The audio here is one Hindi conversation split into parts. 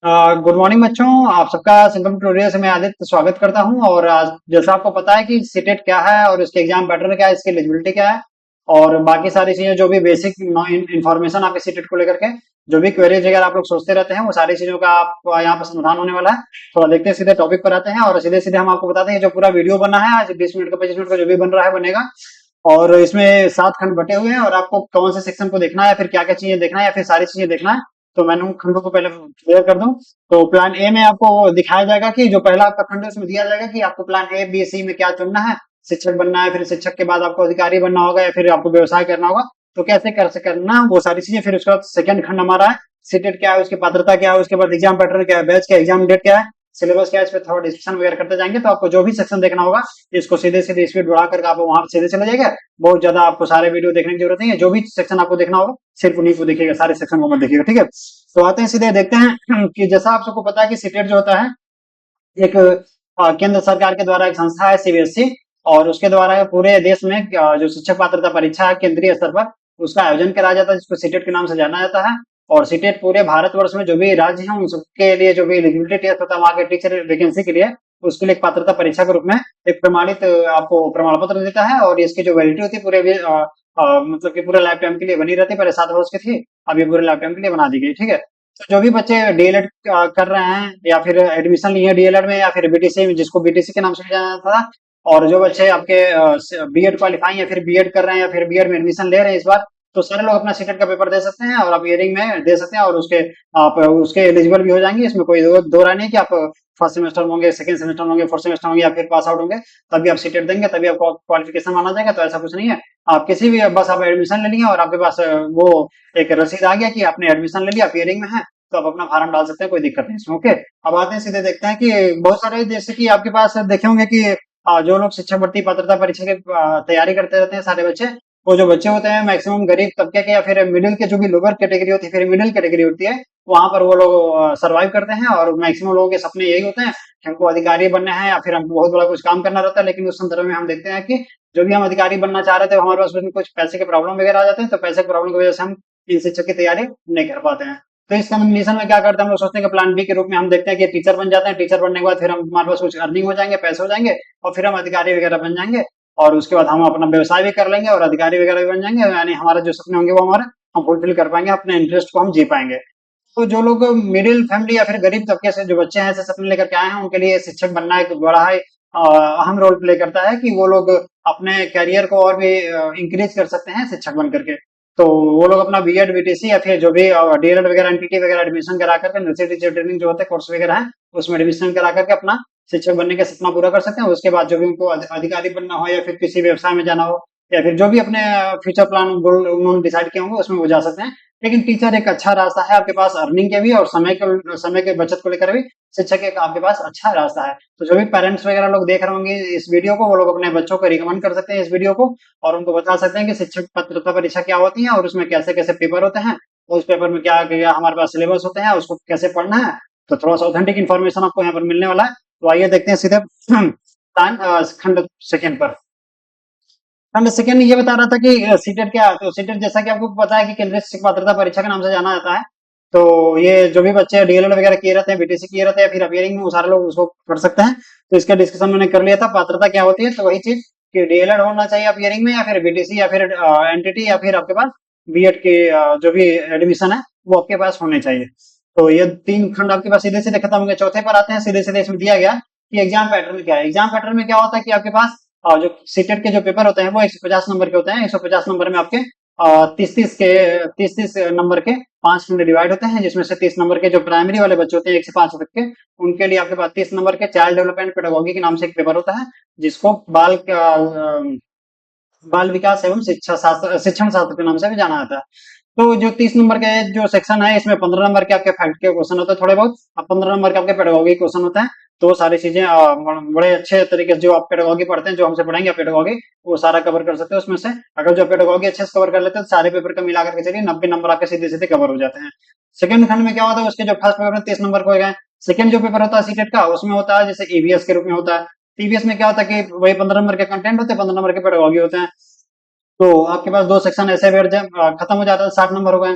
गुड मॉर्निंग बच्चों। आप सबका संगम ट्यूटोरियल से मैं आदित्य स्वागत करता हूं। और आज जैसा आपको पता है कि सीटेट क्या है और इसके एग्जाम पैटर्न क्या है, इसकी एलिजिबिलिटी क्या है और बाकी सारी चीजें जो भी बेसिक इन्फॉर्मेशन आपके सीटेट को लेकर के जो भी क्वेरीज वगैरह आप लोग सोचते रहते हैं वो सारी चीजों का आप यहाँ पर समाधान होने वाला है। थोड़ा देखते हैं, सीधे टॉपिक पर आते हैं और सीधे सीधे हम आपको बताते हैं जो पूरा वीडियो बना है आज 20 मिनट का 25 मिनट का जो भी बन रहा है बनेगा। और इसमें 7 खंड बटे हुए हैं और आपको कौन से सेक्शन को देखना है या फिर क्या क्या चीजें देखना है या फिर सारी चीजें देखना है। तो मैंने उन खंडों को पहले क्लियर कर दूं। तो प्लान ए में आपको दिखाया जाएगा कि जो पहला आपका खंड है उसमें दिया जाएगा कि आपको प्लान ए बी सी में क्या चुनना है। शिक्षक बनना है, फिर शिक्षक के बाद आपको अधिकारी बनना होगा या फिर आपको व्यवसाय करना होगा। तो कैसे कर से करना वो सारी चीजें। फिर उसके बाद सेकंड खंड हमारा है सीटेट क्या है, उसकी पात्रता क्या है, उसके बाद एग्जाम पैटर्न क्या है, बैच का एग्जाम डेट क्या है, सिलेबस क्या है, इस पे थोड़ा डिस्कशन वगैरह करते जाएंगे। तो आपको जो भी सेक्शन देखना होगा इसको सीधे सीधे स्पीड बढ़ा करके आप वहां सीधे चले जाएगा। बहुत ज्यादा आपको सारे वीडियो देखने की जरूरत नहीं है, जो भी सेक्शन आपको देखना होगा सिर्फ उन्हीं को देखिएगा, सारे सेक्शन को मत देखिएगा, ठीक है। तो आते हैं सीधे देखते हैं कि जैसा आप सबको पता है कि सीटेट जो होता है एक केंद्र सरकार के द्वारा एक संस्था है सीबीएसई। और उसके द्वारा पूरे देश में जो शिक्षक पात्रता परीक्षा है केंद्रीय स्तर पर उसका आयोजन कराया जाता है जिसको सीटेट के नाम से जाना जाता है। और सीटेट पूरे भारतवर्ष में जो भी राज्य हैं उन सबके लिए जो भी एलिजिबिलिटी टेस्ट होता है वहां के टीचर वैकेंसी के लिए उसके लिए एक पात्रता परीक्षा के रूप में एक प्रमाणित आपको प्रमाण पत्र देता है। और इसकी जो वैलिडिटी होती है मतलब कि पूरे लाइफ टाइम के लिए बनी रहती है। पहले 7 वर्ष की थी, अब ये पूरे लाइफ टाइम के लिए बना दी गई, ठीक है। तो जो भी बच्चे डीएलएड कर रहे हैं या फिर एडमिशन लिए डीएलएड में या फिर बीटीसी में जिसको बीटीसी के नाम से जाना जाता था, और जो बच्चे आपके बीएड क्वालिफाई या फिर बीएड कर रहे हैं या फिर बीएड में एडमिशन ले रहे हैं इस बार, तो सारे लोग अपना सीटेट का पेपर दे सकते हैं और आप हियरिंग में दे सकते हैं और उसके आप उसके एलिजिबल भी हो जाएंगे। इसमें कोई दो राय नहीं कि आप फर्स्ट सेमेस्टर में होंगे, सेकंड सेमेस्टर में होंगे, फोर्थ सेमेस्टर में होंगे या फिर पास आउट होंगे तभी आप सीटेट देंगे, तभी आपको क्वालिफिकेशन माना जाएगा। तो ऐसा कुछ नहीं है। आप किसी भी बस आप एडमिशन ले लिए और आपके पास वो एक रसीद आ गया कि आपने एडमिशन ले लिया, आप हियरिंग में है, तो आप अपना फार्म डाल सकते हैं, कोई दिक्कत नहीं इसमें, ओके। अब आते हैं सीधे देखते हैं कि बहुत सारे जैसे कि आपके पास देखे होंगे कि जो लोग शिक्षक भर्ती पात्रता परीक्षा की तैयारी करते रहते हैं सारे बच्चे, वो जो बच्चे होते हैं मैक्सिमम गरीब तबके के या फिर मिडिल के जो भी लोअर कैटेगरी होती है फिर मिडिल कैटेगरी होती है, वहां पर वो लोग सरवाइव करते हैं। और मैक्सिमम लोगों के सपने यही होते हैं कि हमको अधिकारी बनना है या फिर हमको बहुत बड़ा कुछ काम करना रहता है। लेकिन उस संदर्भ में हम देखते हैं कि जो भी हम अधिकारी बनना चाह रहे थे हमारे पास उसमें कुछ पैसे के प्रॉब्लम वगैरह आ जाते हैं, तो पैसे की प्रॉब्लम की वजह से हम इन शिक्षक की तैयारी नहीं कर पाते हैं। तो इस कॉम्बिनेशन में क्या करते हैं हम लोग सोचते हैं कि प्लान बी के रूप में हम देखते हैं कि टीचर बन जाते हैं, टीचर बनने के बाद फिर हम हमारे पास कुछ अर्निंग हो जाएंगे, पैसे हो जाएंगे और फिर हम अधिकारी वगैरह बन जाएंगे। और उसके बाद हम अपना व्यवसाय भी कर लेंगे और अधिकारी वगैरह भी बन जाएंगे, यानी हमारे जो सपने होंगे वो हमारे हम फुलफिल कर पाएंगे, अपने इंटरेस्ट को हम जी पाएंगे। तो जो लोग मिडिल फैमिली या फिर गरीब तबके से जो बच्चे हैं ऐसे सपने लेकर के आए हैं उनके लिए शिक्षक बनना एक बड़ा है अहम रोल प्ले करता है कि वो लोग अपने करियर को और भी इंक्रीज कर सकते हैं शिक्षक बन करके। तो वो लोग अपना बीएड बीटीसी या फिर जो भी डीएलएड वगैरह एनटीटी वगैरह एडमिशन करा करके नर्सरी टीचर ट्रेनिंग जो होते हैं कोर्स वगैरह है उसमें एडमिशन करा करके अपना शिक्षक बनने का सपना पूरा कर सकते हैं। उसके बाद जो भी उनको अधिकारी बनना हो या फिर किसी व्यवसाय में जाना हो या फिर जो भी अपने फ्यूचर प्लान गोल उन्होंने डिसाइड किए होंगे उसमें वो जा सकते हैं। लेकिन टीचर एक अच्छा रास्ता है आपके पास अर्निंग के भी और समय के बचत को लेकर भी शिक्षक एक आपके पास अच्छा रास्ता है। तो जो भी पेरेंट्स वगैरह लोग देख रहे होंगे इस वीडियो को वो लोग अपने बच्चों को रिकमेंड कर सकते हैं इस वीडियो को और उनको बता सकते हैं कि शिक्षक पात्रता परीक्षा क्या होती है और उसमें कैसे कैसे पेपर होते हैं, उस पेपर में क्या क्या हमारे पास सिलेबस होते हैं, उसको कैसे पढ़ना है। तो थोड़ा सा ऑथेंटिक इन्फॉर्मेशन आपको यहाँ पर मिलने वाला है। तो आइए देखते हैं सीधे खंड सेकेंड पर। खंड सेकेंड ये बता रहा था कि सीटेट क्या है। तो सीटेट जैसा कि आपको पता है कि केंद्रीय शिक्षक पात्रता परीक्षा के नाम से जाना जाता है। तो ये जो भी बच्चे डीएलएड वगैरह किए रहते हैं बीटीसी किए रहते हैं फिर अपियरिंग में वो सारे लोग उसको पढ़ सकते हैं। तो इसका डिस्कशन मैंने कर लिया था। पात्रता क्या होती है, तो वही चीज कि डीएलएड होना चाहिए अपियरिंग में या फिर बीटीसी या फिर एनटीटी या फिर आपके पास बीएड के जो भी एडमिशन है वो आपके पास होने चाहिए। तो ये 3 खंड आपके पास सीधे सीधे खत्म हो गए। चौथे पर आते हैं। सीधे सीधे इसमें दिया गया कि एग्जाम पैटर्न क्या है। एग्जाम पैटर्न में क्या होता है कि आपके पास जो सीटेट के जो पेपर होते हैं वो 150 नंबर के होते हैं। 150 नंबर में आपके तीस तीस नंबर के 5 खंड डिवाइड होते हैं, जिसमें से 30 नंबर के जो प्राइमरी वाले बच्चे होते हैं 1 से 5 तक के उनके लिए आपके पास 30 नंबर के चाइल्ड डेवलपमेंट पेडागोगी के नाम से एक पेपर होता है जिसको बाल विकास एवं शिक्षण शास्त्र के नाम से भी जाना जाता है। तो जो 30 नंबर के जो सेक्शन है इसमें 15 नंबर के आपके फैक्ट के क्वेश्चन होते हैं थोड़े बहुत, अब 15 नंबर के आपके पेडागोगी क्वेश्चन होते हैं। तो वो सारी चीजें बड़े अच्छे तरीके से जो आप पेडागोगी पढ़ते हैं जो हमसे पढ़ेंगे पेडागोगी वो सारा कवर कर सकते हैं उसमें से। अगर जो पेडागोगी अच्छे से कवर कर लेते हैं तो सारे पेपर का मिला करके चलिए 90 नंबर आपके सीधे सीधे कवर हो जाते हैं। सेकंड खंड में क्या होता है उसके जो फर्स्ट पेपर में 30 नंबर को हो गए। सेकंड जो पेपर होता है सीटेट का उसमें होता है जैसे ईवीएस के रूप में होता है। ईवीएस में क्या होता है कि वही 15 नंबर के कंटेंट होते हैं, 15 नंबर के पेडागोगी होते हैं। तो आपके पास 2 सेक्शन ऐसे बैठ जाए खत्म हो जाता है, 60 नंबर हो गए।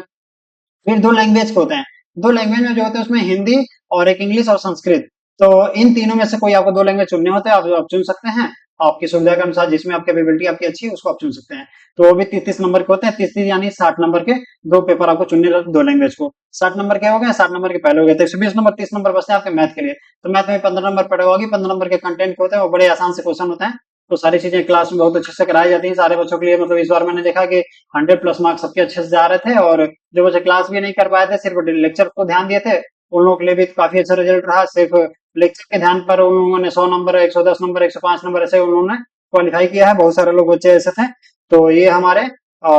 फिर 2 लैंग्वेज के होते हैं। दो लैंग्वेज में जो होते हैं उसमें हिंदी और एक इंग्लिश और संस्कृत। तो इन तीनों में से कोई आपको दो लैंग्वेज चुनने होते हैं, आप चुन सकते हैं आपकी सुविधा के अनुसार, जिसमें आपकी एबिलिटी आपकी अच्छी है उसको आप चुन सकते हैं। तो वो भी 30-30 नंबर के होते हैं, 30 यानी 60 नंबर के दो पेपर आपको चुनने रहते हैं, दो लैंग्वेज को। 60 नंबर के हो गए, 60 नंबर के पहले हो गए, तो 120 नंबर, 30 नंबर बचते हैं आपके मैथ के लिए। तो मैथ में 15 नंबर पेडागॉजी, 15 नंबर के कंटेंट के होते हैं, वो बड़े आसान से क्वेश्चन होते हैं। तो सारी चीजें क्लास में बहुत अच्छे से कराई जाती हैं सारे बच्चों के लिए। मतलब इस बार मैंने देखा कि 100+ मार्क्स सबके अच्छे से जा रहे थे, और जो बच्चे क्लास भी नहीं कर पाए थे, सिर्फ लेक्चर को ध्यान दिए थे, उन लोगों के लिए भी काफी अच्छा रिजल्ट रहा। सिर्फ लेक्चर के ध्यान पर उन लोगों ने 100 नंबर, 110 नंबर, 105 नंबर ऐसे उन्होंने क्वालिफाई किया है। बहुत सारे लोग बच्चे ऐसे थे। तो ये हमारे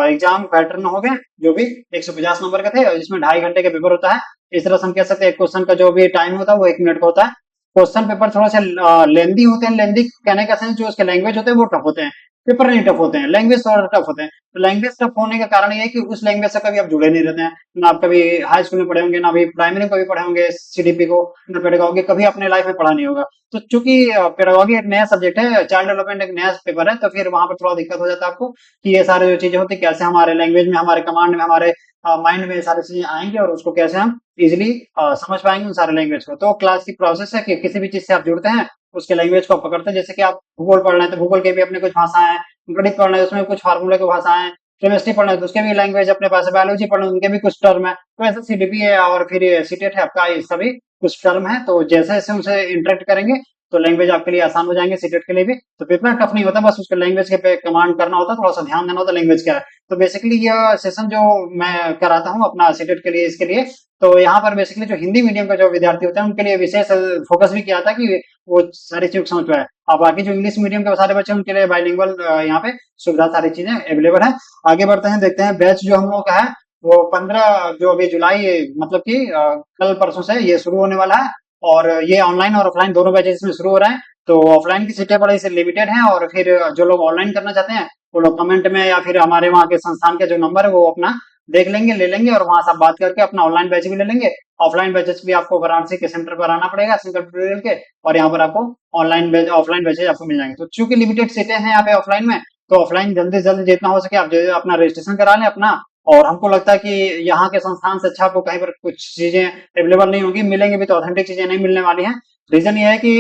एग्जाम पैटर्न हो गए, जो भी 150 नंबर के थे, और जिसमें 2.5 घंटे का पेपर होता है। इस तरह से हम कह सकते हैं क्वेश्चन का जो भी टाइम होता है वो 1 मिनट का होता है। क्वेश्चन पेपर थोड़ा सा लेंदी होते हैं। लेंदी कहने का सेंस, जो उसके लैंग्वेज होते हैं वो टफ होते हैं, पेपर नहीं टफ होते हैं, लैंग्वेज थोड़ा टफ होते हैं। तो लैंग्वेज टफ होने का कारण ये है कि उस लैंग्वेज से कभी आप जुड़े नहीं रहते हैं, ना आप कभी हाई स्कूल में पढ़े होंगे, ना अभी प्राइमरी में कभी पढ़े होंगे सीडीपी को, ना पेडागॉजी कभी अपने लाइफ में पढ़ा नहीं होगा। तो चूंकि पेडागॉजी एक नया सब्जेक्ट है, चाइल्ड डेवलपमेंट एक नया पेपर है, तो फिर वहां पर थोड़ा दिक्कत हो जाता है आपको कि ये सारी जो चीजें होती है कैसे हमारे लैंग्वेज में, हमारे कमांड में, हमारे माइंड में ये सारी चीजें आएंगी, और उसको कैसे हम इजिली समझ पाएंगे उन सारे लैंग्वेज को। तो क्लास की प्रोसेस है कि किसी भी चीज से आप जुड़ते हैं उसके लैंग्वेज को आप पकड़ते हैं। जैसे कि आप भूगोल पढ़ रहे हैं तो भूगोल के भी अपने कुछ भाषाएं, गणित पढ़ रहे हैं उसमें कुछ फार्मूले की भाषाएं, केमिस्ट्री पढ़ रहे हैं तो उसके भी लैंग्वेज अपने पास है, बायोलॉजी पढ़ रहे हैं उनके भी कुछ टर्म है। तो ऐसे सीडीपी है और फिर सीटेट है आपका, ये सभी कुछ टर्म है। तो जैसे जैसे उनसे इंटरेक्ट करेंगे तो लैंग्वेज आपके लिए आसान हो जाएंगे, सीटेट के लिए भी। तो पेपर टफ नहीं होता, बस उसके लैंग्वेज के पे कमांड करना होता है, थोड़ा सा ध्यान देना होता है लैंग्वेज क्या है। तो बेसिकली यह सेशन जो मैं कराता हूँ अपना सीटेट के लिए, इसके लिए, तो यहाँ पर बेसिकली जो हिंदी मीडियम का जो विद्यार्थी होते हैं उनके लिए विशेष फोकस भी किया था कि वो सारी चीज समझ पाए। अब बाकी जो इंग्लिश मीडियम के सारे बच्चे हैं, उनके लिए बाइलिंगुअल यहाँ पे सुविधा सारी चीजें अवेलेबल है। आगे बढ़ते हैं, देखते हैं बैच जो हम लोग का है वो 15 जो अभी जुलाई, मतलब कि कल परसों से ये शुरू होने वाला है। और ये ऑनलाइन और ऑफलाइन दोनों बैचेस में शुरू हो रहे हैं। तो ऑफलाइन की सीटें बड़ी से लिमिटेड हैं, और फिर जो लोग ऑनलाइन करना चाहते हैं वो लोग कमेंट में या फिर हमारे वहाँ के संस्थान के जो नंबर है वो अपना देख लेंगे, ले लेंगे, और वहां से आप बात करके अपना ऑनलाइन बैच भी ले लेंगे। ऑफलाइन बैचेस भी आपको वाराणसी के सेंटर पर आना पड़ेगा सिंगल ट्यूटोरियल के, और यहाँ पर आपको ऑनलाइन बैच, ऑफलाइन बैचेज आपको मिल जाएंगे। तो चूंकि लिमिटेड सीटें हैं यहाँ पे ऑफलाइन में, तो ऑफलाइन जल्दी से जल्दी जितना हो सके आप अपना रजिस्ट्रेशन करा लें अपना। और हमको लगता है कि यहाँ के संस्थान से अच्छा आपको कहीं पर कुछ चीजें अवेलेबल नहीं होगी, मिलेंगे भी तो ऑथेंटिक चीजें नहीं मिलने वाली हैं। रीजन ये है कि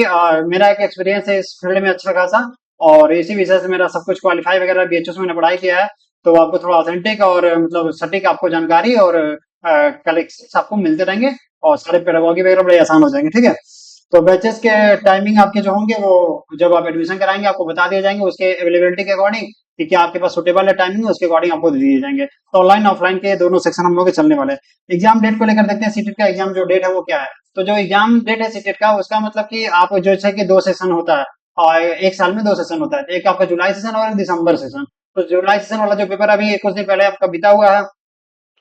मेरा एक एक्सपीरियंस है इस फील्ड में अच्छा खासा, और इसी विषय से मेरा सब कुछ क्वालिफाई वगैरह बीएचयू से मैंने पढ़ाई किया है। तो आपको थोड़ा ऑथेंटिक और मतलब सटीक आपको जानकारी और कलेक्शन आपको मिलते रहेंगे, और सारे पेडागॉजी वगैरह बड़े आसान हो जाएंगे, ठीक है। तो बैचेस के टाइमिंग आपके जो होंगे वो जब आप एडमिशन कराएंगे आपको बता दिए जाएंगे, उसके अवेलेबिलिटी के अकॉर्डिंग कि क्या आपके पास सुटेबल है टाइमिंग, उसके अकॉर्डिंग आपको दे दिए जाएंगे। तो ऑनलाइन ऑफलाइन के दोनों सेक्शन हम लोग के चलने वाले हैं। एग्जाम डेट को लेकर देखते हैं, सीटेट का एग्जाम जो डेट है वो क्या है। तो जो एग्जाम डेट है सीटेट का, उसका मतलब कि आप जो है कि दो सेशन होता है, और एक साल में दो सेशन होता है, एक आपका जुलाई सेशन और एक दिसंबर सेशन। तो जुलाई सेशन वाला जो पेपर अभी कुछ दिन पहले आपका बीता हुआ है,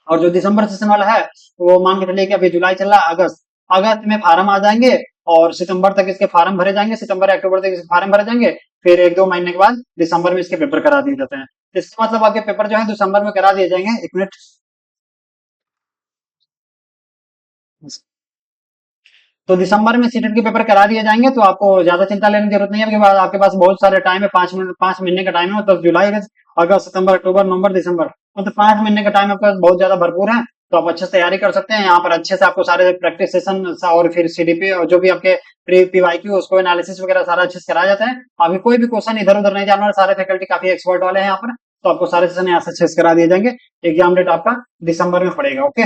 और जो दिसंबर सेशन वाला है वो मान के चलिए कि अभी जुलाई चल रहा है, अगस्त अगस्त में फार्म आ जाएंगे, और सितंबर तक इसके फार्म भरे जाएंगे, सितंबर या अक्टूबर तक इसके फार्म भरे जाएंगे। फिर 1-2 महीने के बाद दिसंबर में इसके पेपर करा दिए जाते हैं। इसका मतलब आपके पेपर जो है दिसंबर में करा दिए जाएंगे। एक मिनट, तो दिसंबर में सीटेट के पेपर करा दिए जाएंगे, तो आपको ज्यादा चिंता लेने की जरूरत नहीं है। आपके पास बहुत सारे टाइम है, 5 महीने का टाइम है, मतलब जुलाई अगस्त सितंबर अक्टूबर नवंबर दिसंबर, मतलब 5 महीने का टाइम आपके पास बहुत ज्यादा भरपूर है। तो आप अच्छे से तैयारी कर सकते हैं। यहाँ पर अच्छे से आपको सारे प्रैक्टिस सेशन और फिर सीडीपी और जो भी आपके प्री पीवाईक्यू उसको एनालिसिस वगैरह सारा अच्छे से कराया जाता है। अभी कोई भी क्वेश्चन इधर उधर नहीं जाना, सारे फैकल्टी काफी एक्सपर्ट वाले हैं यहाँ पर। तो आपको सारे सेशन यहाँ से अच्छे से करा दिए जाएंगे। एग्जाम डेट आपका दिसंबर में पड़ेगा, ओके।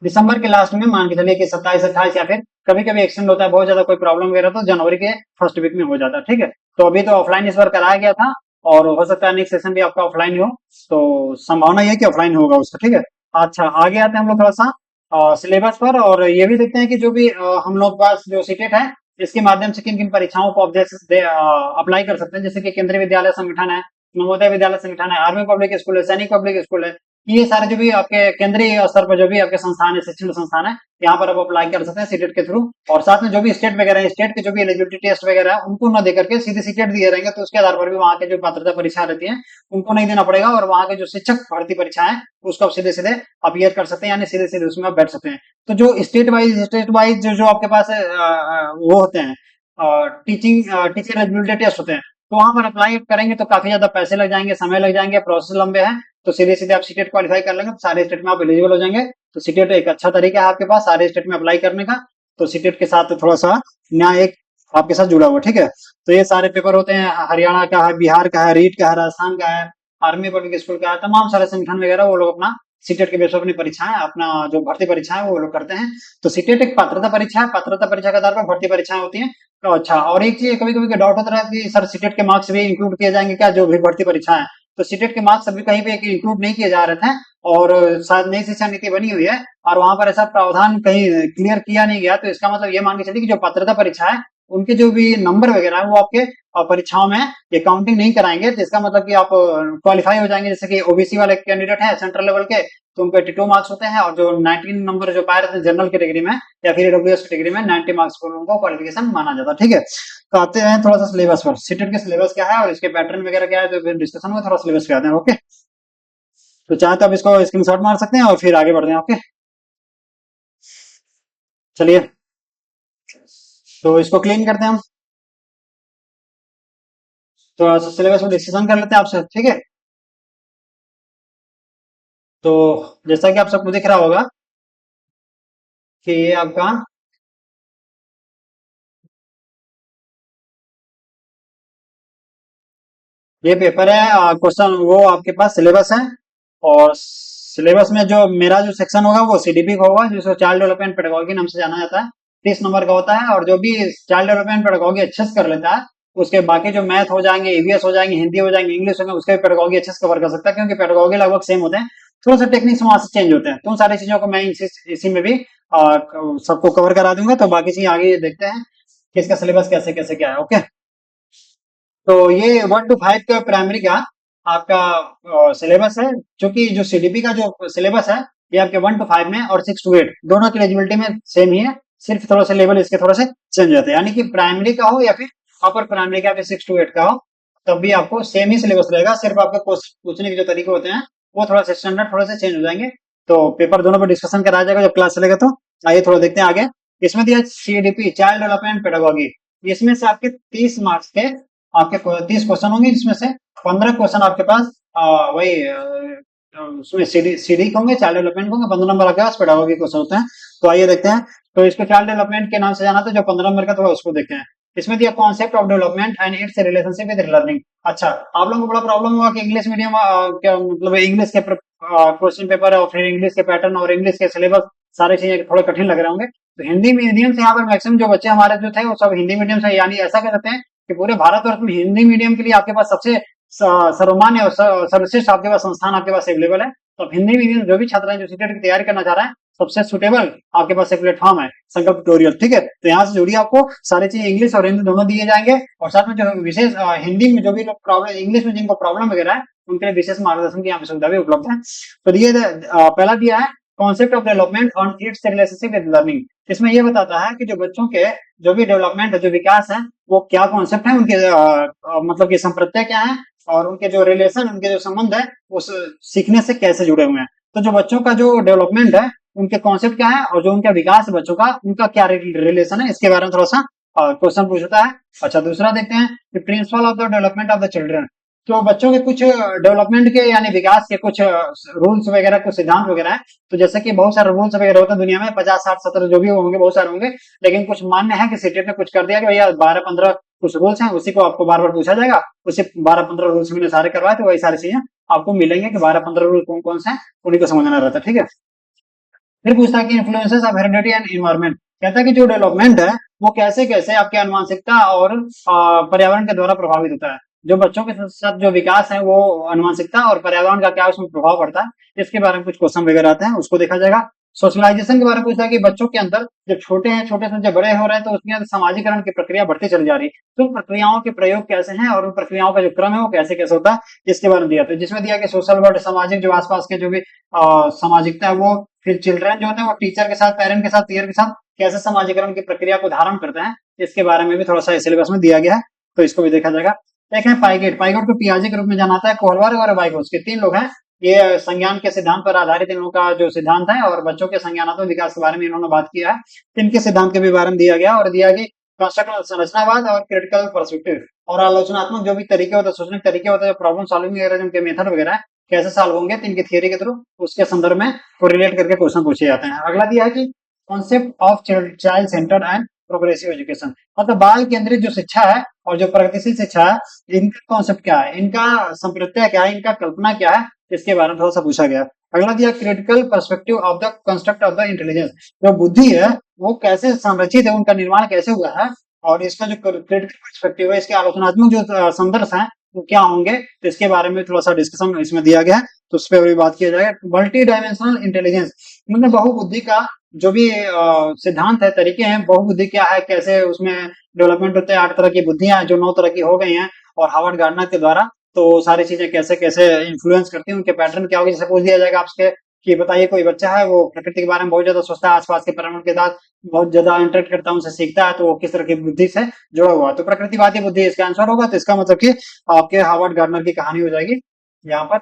दिसंबर के लास्ट में मान के चलिए कि 27-28, या फिर कभी कभी एक्सटेंड होता है, बहुत ज्यादा कोई प्रॉब्लम वगैरह तो जनवरी के फर्स्ट वीक में हो जाता है, ठीक है। तो अभी तो ऑफलाइन इस बार कराया गया था, और हो सकता है नेक्स्ट सेशन भी आपका ऑफलाइन ही हो। तो संभावना ये है कि ऑफलाइन होगा उसका, ठीक है। अच्छा, आगे आते हैं हम लोग थोड़ा सा सिलेबस पर, और ये भी देखते हैं कि जो भी हम लोग पास जो सीटेट है इसके माध्यम से किन किन परीक्षाओं को आप जैसे अप्लाई कर सकते हैं। जैसे कि केंद्रीय विद्यालय संगठन है, नवोदय विद्यालय संगठन है, आर्मी पब्लिक स्कूल है, सैनिक पब्लिक स्कूल है। ये सारे जो भी आपके केंद्रीय स्तर पर जो भी आपके संस्थान है, शिक्षण संस्थान है, यहाँ पर आप अप्लाई कर सकते हैं सीटेट के थ्रू। और साथ में जो भी स्टेट वगैरह है, स्टेट के जो भी एलिजिबिलिटी टेस्ट वगैरह है उनको न देकर के सीधे सीटेट दिए रहेंगे, तो उसके आधार पर भी वहाँ के जो पात्रता परीक्षा रहती है उनको नहीं देना पड़ेगा, और वहाँ के जो शिक्षक भर्ती परीक्षा है उसको आप सीधे सीधे अपियर कर सकते हैं, यानी सीधे सीधे उसमें आप बैठ सकते हैं। तो जो स्टेट वाइज जो जो आपके पास वो होते हैं टीचिंग टीचर एलिजिबिलिटी टेस्ट होते हैं, तो वहां पर अप्लाई करेंगे तो काफी ज्यादा पैसे लग जाएंगे, समय लग जाएंगे, प्रोसेस लंबे हैं। तो सीधे सीधे आप सीटेट क्वालिफाई कर लेंगे तो सारे स्टेट में आप एलिजिबल हो जाएंगे। तो सीटेट एक अच्छा तरीका है आपके पास सारे स्टेट में अप्लाई करने का। तो सीटेट के साथ थोड़ा सा न्याय एक आपके साथ जुड़ा हुआ, ठीक है। तो ये सारे पेपर होते हैं, हरियाणा का है, बिहार का है, रीट का है, राजस्थान का है, आर्मी पब्लिक स्कूल का है, तमाम सारे संगठन वगैरह वो लोग अपना सीटेट के बेस पर अपनी परीक्षाएं, अपना जो भर्ती परीक्षा है वो लोग करते हैं। तो सीटेट एक पात्रता परीक्षा है, पात्रता परीक्षा के आधार पर भर्ती परीक्षाएं होती हैं। तो अच्छा, और एक चीज कभी कभी डाउट होता है कि सर सीटेट के मार्क्स भी इंक्लूड किए जाएंगे क्या जो भी भर्ती परीक्षा है। तो सीटेट के मार्क्स अभी कहीं पे इंक्लूड नहीं किए जा रहे थे, और शायद नई शिक्षा नीति बनी हुई है और वहां पर ऐसा प्रावधान कहीं क्लियर किया नहीं गया। तो इसका मतलब ये मान के चलिए कि जो पात्रता परीक्षा है उनके जो भी नंबर वगैरह है वो आपके परीक्षाओं में ये काउंटिंग नहीं कराएंगे। तो इसका मतलब कि आप क्वालिफाई हो जाएंगे। जैसे कि ओबीसी वाले कैंडिडेट है सेंट्रल लेवल के, तो उनको 82 मार्क्स होते हैं, और जो 19 नंबर जो पाए रहते हैं जनरल कैटेगरी में या फिर ईडब्ल्यूएस कैटेगरी में 90 मार्क्स को उनको क्वालिफिकेशन माना जाता है, ठीक है। तो आते हैं थोड़ा सा सिलेबस पर, सीटेट के सिलेबस क्या है और इसके पैटर्न वगैरह क्या है, तो फिर डिस्कशन में थोड़ा सिलेबस पे आते हैं, ओके। तो चाहे तो आप इसको स्क्रीनशॉट मार सकते हैं और फिर आगे बढ़ते हैं, ओके। चलिए, तो इसको क्लीन करते हैं हम। तो सिलेबस में डिस्कशन कर लेते हैं आपसे, ठीक है। तो जैसा कि आप सबको दिख रहा होगा कि ये आपका ये पेपर है, क्वेश्चन वो आपके पास सिलेबस है। और सिलेबस में जो मेरा जो सेक्शन होगा वो सीडीपी का होगा, जिसको चाइल्ड डेवलपमेंट पेडागोगी नाम से जाना जाता है। 30 नंबर का होता है, और जो भी चाइल्ड डेवलपमेंट पेडागोगी अच्छे से कर लेता है उसके बाकी जो मैथ हो जाएंगे, ईवीएस हो जाएंगे, हिंदी हो जाएंगे, इंग्लिश हो जाएंगे, उसके भी पेडागोगी अच्छे से कवर कर सकता है, क्योंकि पेडागोगी लगभग सेम होते हैं। थोड़ा सा टेक्निक्स वहां से चेंज होते हैं। तो उन सारी चीजों को मैं इसी में भी सबको कवर करा दूंगा। तो बाकी चीज आगे देखते हैं कि इसका सिलेबस कैसे कैसे क्या है, ओके। तो ये 1 to 5 का प्राइमरी का आपका सिलेबस है। क्योंकि जो सीडीपी का जो सिलेबस है ये आपके 1 to 5 में और 6 to 8 दोनों की एलिजिबिलिटी में सेम ही है। सिर्फ थोड़ा सा लेवल इसके थोड़ा से चेंज होते हैं, यानी कि प्राइमरी का हो या फिर अपर प्राइमरी का 6 to 8 का हो, तब भी आपको सेम ही सिलेबस रहेगा। सिर्फ आपके पूछने के जो तरीके होते हैं वो थोड़ा सा स्टैंडर्ड थोड़ा सा चेंज हो जाएंगे। तो पेपर दोनों पर डिस्कशन कराया जाएगा जब क्लास चलेगा। तो आइए थोड़ा देखते हैं आगे। इसमें दिया सीडीपी चाइल्ड डेवलपमेंट पेडागोगी। इसमें से आपके 30 मार्क्स के आपके 30 क्वेश्चन होंगे, जिसमें से 15 क्वेश्चन आपके पास वही उसमें सीडी होंगे, चाइल्ड डेवलपमेंट होंगे, 15 नंबर आपके पास पेडागोगी क्वेश्चन होते हैं। तो आइए देखते हैं। तो इसको चाइल्ड डेवलपमेंट के नाम से जाना था, जो 15 नंबर का थोड़ा उसको देखते हैं। इसमें दिया concept of development and it's relationship with learning. अच्छा, आप लोगों को बड़ा प्रॉब्लम हुआ कि इंग्लिश मीडियम क्या मतलब इंग्लिश के क्वेश्चन पेपर और फिर इंग्लिश के पैटर्न और इंग्लिश के सिलेबस सारी चीजें थोड़े कठिन लग रहे होंगे। तो हिंदी मीडियम से यहाँ पर मैक्सिमम जो बच्चे हमारे जो थे वो सब हिंदी मीडियम से, यानी ऐसा कह सकते हैं कि पूरे भारतवर्ष में हिंदी मीडियम के लिए आपके पास सबसे सर्वमान्य और सर्वश्रेष्ठ आपके पास संस्थान आपके पास अवेलेबल है। तो अब हिंदी मीडियम जो भी छात्र हैं जो सीटेट की तैयारी करना चाह रहे हैं, सबसे सुटेबल आपके पास एक प्लेटफॉर्म है संकल्प ट्यूटोरियल, ठीक है। तो यहाँ से जुड़िए, आपको सारी चीज इंग्लिश और हिंदी दोनों दिए जाएंगे, और साथ में जो विशेष हिंदी में जो भी लोग प्रॉब्लम, इंग्लिश में जिनको प्रॉब्लम वगैरह है उनके लिए विशेष मार्गदर्शन की यहाँ पे सुविधा भी उपलब्ध है। तो ये पहला दिया है concept of development on it's relationship with learning. इसमें यह बताता है कि जो बच्चों के जो भी डेवलपमेंट है, जो विकास है, वो क्या कॉन्सेप्ट है, उनके मतलब कि संप्रत्यय क्या है, और उनके जो रिलेशन, उनके जो संबंध है उस सीखने से कैसे जुड़े हुए हैं। तो जो बच्चों का जो डेवलपमेंट है उनके कॉन्सेप्ट क्या है, और जो उनका विकास है बच्चों का, उनका क्या रिलेशन है, इसके बारे में थोड़ा सा क्वेश्चन पूछता है। अच्छा, दूसरा देखते हैं principle of the development of the children. तो बच्चों के कुछ डेवलपमेंट के यानी विकास के कुछ रूल्स वगैरह, कुछ सिद्धांत वगैरह है। तो जैसे कि बहुत सारे रूल्स वगैरह होते हैं दुनिया में, 50 60 70 जो भी होंगे, बहुत सारे होंगे, लेकिन कुछ मान्य है कि सीटेट ने कुछ कर दिया कि भैया 12 15 कुछ रूल्स हैं, उसी को आपको बार बार पूछा जाएगा। उसी 12 15 रूल्स मैंने सारे करवाए, तो वही सारी चीजें आपको मिलेंगे कि 12 15 रूल कौन कौन से हैं, उन्हीं को समझना रहता है, ठीक है। फिर पूछता है कि influences of heredity and environment. कहता है कि जो डेवलपमेंट है वो कैसे कैसे आपके अनुवांशिकता और पर्यावरण के द्वारा प्रभावित होता है। जो बच्चों के साथ जो विकास है वो अनुवांशिकता और पर्यावरण का क्या उसमें प्रभाव पड़ता है, इसके बारे में कुछ क्वेश्चन वगैरह आते हैं, उसको देखा जाएगा। सोशलाइजेशन के बारे में पूछता है कि बच्चों के अंदर जब छोटे हैं, छोटे से जब बड़े हो रहे हैं, तो उसके अंदर समाजीकरण की प्रक्रिया बढ़ती चली जा रही है। तो उन प्रक्रियाओं के प्रयोग कैसे हैं और उन प्रक्रियाओं का जो क्रम है वो कैसे कैसे होता है, इसके बारे में दिया। तो जिसमें दिया कि सोशल वर्ड, सामाजिक जो आसपास के जो भी सामाजिकता है वो, फिर चिल्ड्रन जो होते हैं वो टीचर के साथ, पेरेंट के साथ, पीयर के साथ कैसे समाजीकरण की प्रक्रिया को धारण करते हैं, इसके बारे में भी थोड़ा सा सिलेबस में दिया गया है। तो इसको भी देखा जाएगा। एक है पाइगेट। पाइगेट को पियाजे के रूप में जाना जाता है। कोहलवार और वाइगोस के 3 लोग हैं। ये संज्ञान के सिद्धांत पर आधारित इन लोगों का जो सिद्धांत है, और बच्चों के संज्ञानात्मक विकास के बारे में इन्होंने बात किया है। इनके सिद्धांत के भी बारे में दिया गया, और दिया कि कंस्ट्रक्टिव संरचनावाद और क्रिटिकल पर्सपेक्टिव, और आलोचनात्मक जो भी तरीके होते हैं, सोचने के तरीके होते हैं, प्रॉब्लम सॉल्विंग वगैरह, जिनके मेथड वगैरह है, कैसे सॉल्व होंगे, तो इनकी थियरी के थ्रू उसके संदर्भ में कोरिलेट करके क्वेश्चन पूछे जाते हैं। अगला दिया है कि concept of child centred and progressive education, मतलब बाल केंद्रित जो शिक्षा है और जो प्रगतिशील शिक्षा है, इनका कॉन्सेप्ट क्या है, इनका संप्रत्यय क्या है, इनका कल्पना क्या है, इसके बारे में थोड़ा सा पूछा गया। अगला दिया critical perspective of the construct of the intelligence, जो बुद्धि है वो कैसे संरचित है, उनका निर्माण कैसे हुआ है, और इसका जो क्रिटिकल पर्सपेक्टिव है, इसके आलोचनात्मक जो संदर्भ है वो क्या होंगे, तो इसके बारे में थोड़ा सा डिस्कशन इसमें दिया गया है, तो उस पर भी बात किया जाएगा। मल्टी डायमेंशनल इंटेलिजेंस, मतलब बहुबुद्धि का जो भी सिद्धांत है, तरीके हैं, बहुबुद्धि क्या है, कैसे उसमें डेवलपमेंट होते हैं, 8 तरह की बुद्धियां जो 9 तरह की हो गई हैं और हार्वर्ड गार्डनर के द्वारा, तो सारी चीजें कैसे कैसे इन्फ्लुएंस करती हैं, उनके पैटर्न क्या होगी। जैसे पूछ दिया जाएगा आपसे कि बताइए कोई बच्चा है वो प्रकृति के बारे में बहुत ज्यादा सोचता है, आसपास के पर्यावरण के साथ बहुत ज्यादा इंटरेक्ट करता है, उनसे सीखता है, तो वो किस तरह की बुद्धि से जुड़ा हुआ है, तो प्रकृतिवादी बुद्धि इसका आंसर होगा। तो इसका मतलब कि आपके हार्वर्ड गार्डनर की कहानी हो जाएगी यहाँ पर